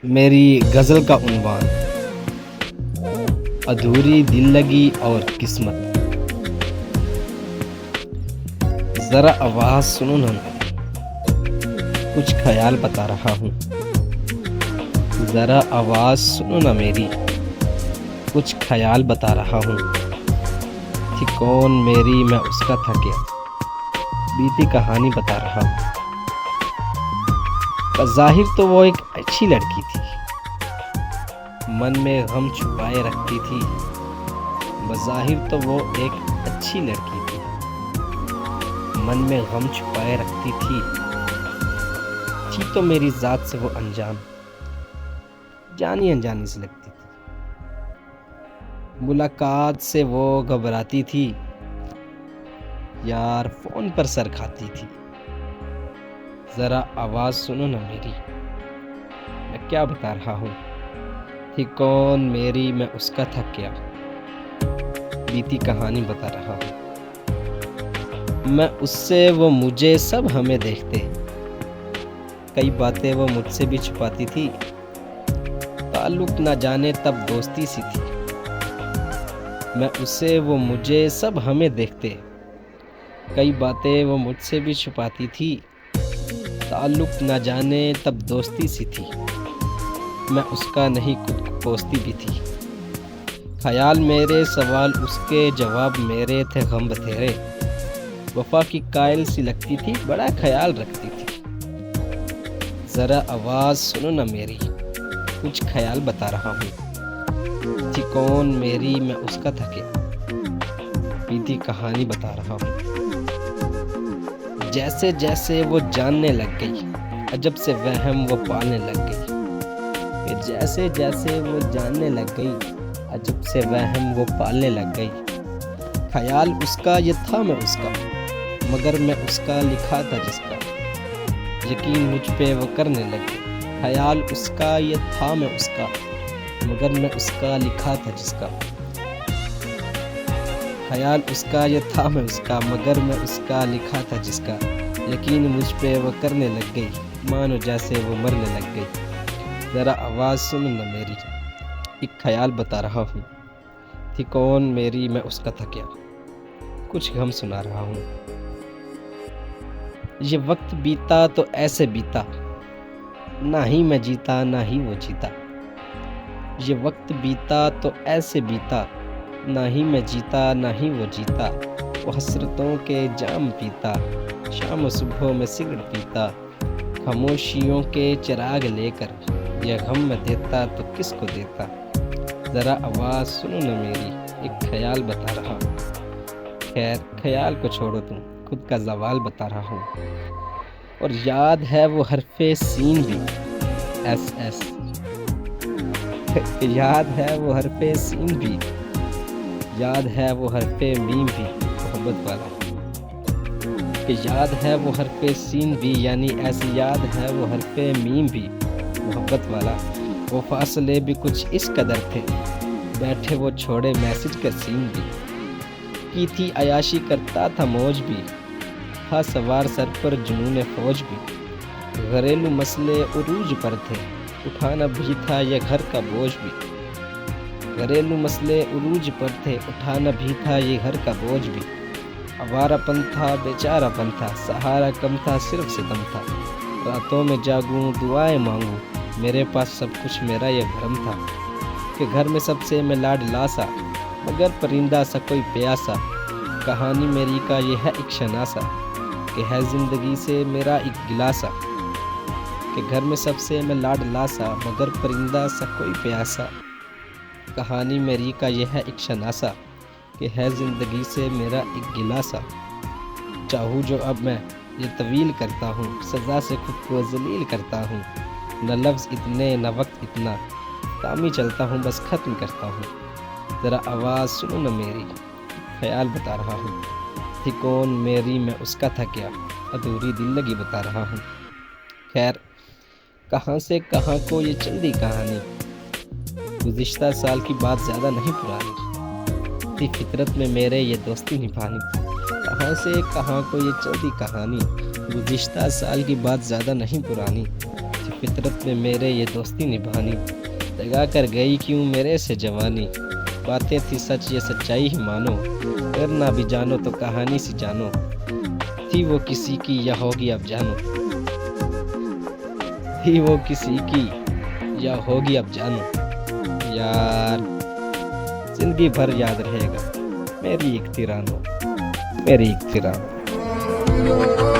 میری غزل کا عنوان ادھوری دل لگی اور قسمت۔ ذرا آواز سنو نا، کچھ خیال بتا رہا ہوں۔ ذرا آواز سنو نا میری، کچھ خیال بتا رہا ہوں۔ تھی کون میری، میں اس کا تھا کیا، بیتی کہانی بتا رہا ہوں۔ بظاہر تو وہ ایک اچھی لڑکی تھی، من میں غم چھپائے رکھتی تھی۔ بظاہر تو وہ ایک اچھی لڑکی تھی، من میں غم چھپائے رکھتی تھی تو میری ذات سے وہ انجان، جانی انجانی سے لگتی تھی۔ ملاقات سے وہ گھبراتی تھی، یار فون پر سر کھاتی تھی۔ ذرا آواز سنو نا میری، میں کیا بتا رہا ہوں۔ تھی کون میری، میں اس کا تھا کیا، بیتی کہانی بتا رہا ہوں۔ میں اس سے، وہ مجھے، سب ہمیں دیکھتے، کئی باتیں وہ مجھ سے بھی چھپاتی تھی۔ تعلق نہ جانے تب دوستی سی تھی۔ میں اسے، وہ مجھے، سب ہمیں دیکھتے، کئی باتیں وہ مجھ سے بھی چھپاتی تھی۔ تعلق نہ جانے تب دوستی سی تھی، میں اس کا نہیں خود کو کوستی بھی تھی۔ خیال میرے، سوال اس کے، جواب میرے تھے غم بتھیرے۔ وفا کی قائل سی لگتی تھی، بڑا خیال رکھتی تھی۔ ذرا آواز سنو نا میری، کچھ خیال بتا رہا ہوں۔ تھی کون میری، میں اس کا تھا کیا، بیتی کہانی بتا رہا ہوں۔ جیسے جیسے وہ جاننے لگ گئی، عجب سے وہم وہ پالنے لگ گئی۔ کہ جیسے جیسے وہ جاننے لگ گئی، عجب سے وہم وہ پالنے لگ گئی۔ خیال اس کا، یہ تھا میں اس کا، مگر میں اس کا لکھا تھا جس کا۔ یقین مجھ پہ وہ کرنے لگے، خیال اس کا، یہ تھا میں اس کا، مگر میں اس کا لکھا تھا جس کا۔ خیال اس کا، یہ تھا میں اس کا، مگر میں اس کا لکھا تھا جس کا۔ یقین مجھ پہ وہ کرنے لگ گئی، مانو جیسے وہ مرنے لگ گئی۔ ذرا آواز سنو نا میری، ایک خیال بتا رہا ہوں۔ تھی کون میری، میں اس کا تھا کیا، کچھ غم سنا رہا ہوں۔ یہ وقت بیتا تو ایسے بیتا، نہ ہی میں جیتا نہ ہی وہ جیتا۔ یہ وقت بیتا تو ایسے بیتا، نہ ہی میں جیتا نہ ہی وہ جیتا۔ وہ حسرتوں کے جام پیتا، شام و صبح میں سگریٹ پیتا۔ خاموشیوں کے چراغ لے کر، یہ غم میں دیتا تو کس کو دیتا۔ ذرا آواز سنو نا میری، ایک خیال بتا رہا ہوں۔ خیر خیال کو چھوڑو، تم خود کا زوال بتا رہا ہوں۔ اور یاد ہے وہ حرف سین بھی، ایس ایس۔ یاد ہے وہ حرف سین بھی، یاد ہے وہ حرف میم بھی، محبت والا۔ کہ یاد ہے وہ حرف سین بھی، یعنی ایسی یاد ہے وہ حرف میم بھی، محبت والا۔ وہ فاصلے بھی کچھ اس قدر تھے، بیٹھے وہ چھوڑے میسج کا سین بھی۔ کی تھی عیاشی، کرتا تھا موج بھی، تھا سوار سر پر جنون فوج بھی۔ گھریلو مسئلے عروج پر تھے، اٹھانا بھی تھا یہ گھر کا بوجھ بھی۔ گھریلو مسئلے عروج پر تھے، اٹھانا بھی تھا یہ گھر کا بوجھ بھی۔ آوارہ پن تھا، بیچارہ پن تھا، سہارا کم تھا، صرف ستم تھا۔ راتوں میں جاگوں، دعائیں مانگوں، میرے پاس سب کچھ میرا یہ بھرم تھا۔ کہ گھر میں سب سے میں لاڈلا سا، مگر پرندہ سا کوئی پیاسا۔ کہانی میری کا یہ ہے ایک شناسا، کہ ہے زندگی سے میرا ایک گلاسا۔ کہ گھر میں سب سے میں لاڈلا سا، مگر پرندہ سا کوئی پیاسا۔ کہانی میری کا یہ ہے ایک شناسا، کہ ہے زندگی سے میرا ایک گلاسا۔ چاہوں جو اب میں یہ طویل کرتا ہوں، سزا سے خود کو ذلیل کرتا ہوں۔ نہ لفظ اتنے نہ وقت اتنا، کامی چلتا ہوں بس ختم کرتا ہوں۔ ذرا آواز سنو نا میری، خیال بتا رہا ہوں۔ تھی کون میری، میں اس کا تھا کیا، ادھوری دل لگی بتا رہا ہوں۔ خیر کہاں سے کہاں کو یہ چل دی کہانی، گزشتہ سال کی بات زیادہ نہیں پرانی۔ تھی فطرت میں میرے یہ دوستی نبھانی، کہاں سے کہاں کو یہ چل دی کہانی، گزشتہ سال کی بات زیادہ نہیں پرانی۔ تھی فطرت میں میرے یہ دوستی نبھانی، دگا کر گئی کیوں میرے سے جوانی، باتیں تھی سچ یہ سچائی ہی مانو، کرنا بھی جانو تو کہانی سی جانو، تھی وہ کسی کی یا ہوگی اب جانو، تھی وہ کسی کی یا ہوگی اب جانو، یار زندگی بھر یاد رہے گا میری ایک تیرانو، میری ایک تیرانو۔